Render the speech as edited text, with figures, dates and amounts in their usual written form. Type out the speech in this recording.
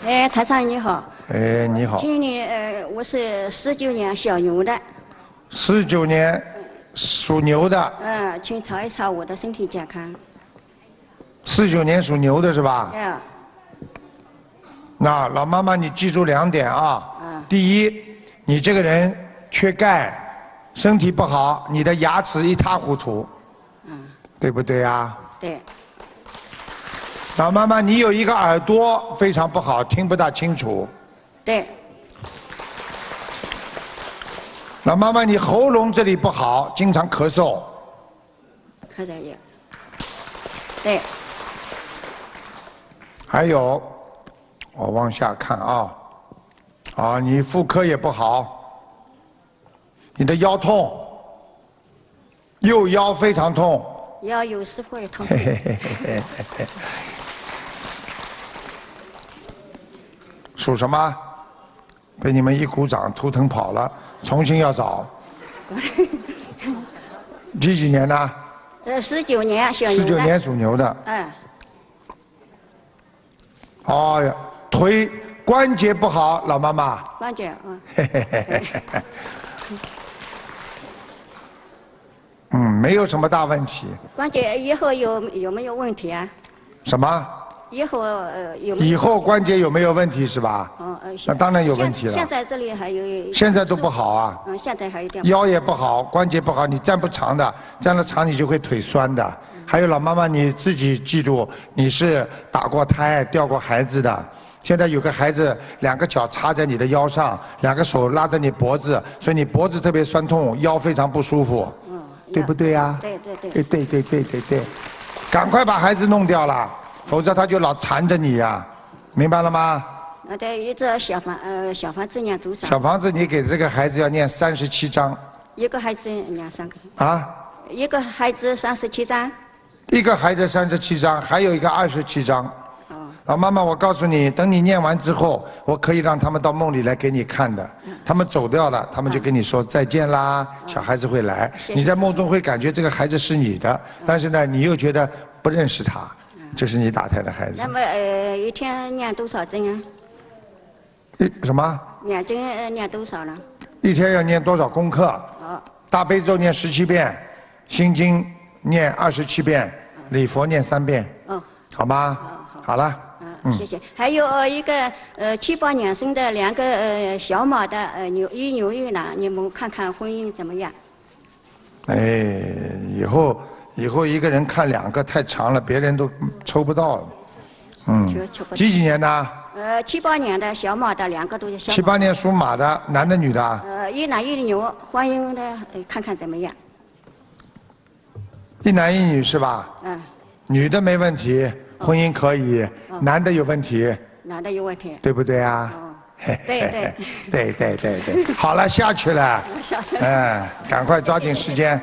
哎，台长你好。哎，你好。今年我是19年小牛的。19年属牛的。请查一查我的身体健康。49年属牛的是吧？哎。那老妈妈，你记住2点啊。第一，你这个人缺钙，身体不好，你的牙齿一塌糊涂。对不对啊？对。老妈妈，你有一个耳朵非常不好，听不大清楚。对。老妈妈，你喉咙这里不好，经常咳嗽。咳嗽也。对。还有，我往下看啊，你妇科也不好，你的腰痛，右腰非常痛。腰有时会痛。属什么？被你们一鼓掌，图腾跑了，重新要找。几年的？19年小牛的。19年属牛的。哎呀，腿关节不好，老妈妈。关节，没有什么大问题。关节以后有没有问题啊？什么？以后有没有？以后关节有没有问题是吧？那当然有问题了。现在这里还有。现在都不好啊。现在还有点。腰也不好，关节不好，你站不长的，站得长你就会腿酸的。还有老妈妈，你自己记住，你是打过胎、掉过孩子的。现在有个孩子2个脚插在你的腰上，2个手拉着你脖子，所以你脖子特别酸痛，腰非常不舒服。对不对呀？对，赶快把孩子弄掉了，否则他就老缠着你呀，明白了吗？对，一个小房子念多少？小房子你给这个孩子要念37章。一个孩子念3个。一个孩子37章。一个孩子37章，还有一个27章。老妈妈，我告诉你，等你念完之后，我可以让他们到梦里来给你看的。他们走掉了，他们就跟你说再见啦。小孩子会来，你在梦中会感觉这个孩子是你的，但是呢，你又觉得不认识他，这是你打胎的孩子。那么一天念多少针啊？什么？念经念多少呢？一天要念多少功课？大悲咒念17遍，心经念27遍，礼佛念3遍。好吗？好了。谢谢。还有一个7、8年生的2个小马的一牛一男，你们看看婚姻怎么样？以后一个人看2个太长了，别人都抽不到了。几年的？7、8年的小马的2个都是小马。7、8年属马的，男的女的？一男一牛，婚姻的看看怎么样？一男一女是吧？女的没问题。婚姻可以，男的有问题。男的有问题。对不对啊？对，好了，下去了。赶快抓紧时间，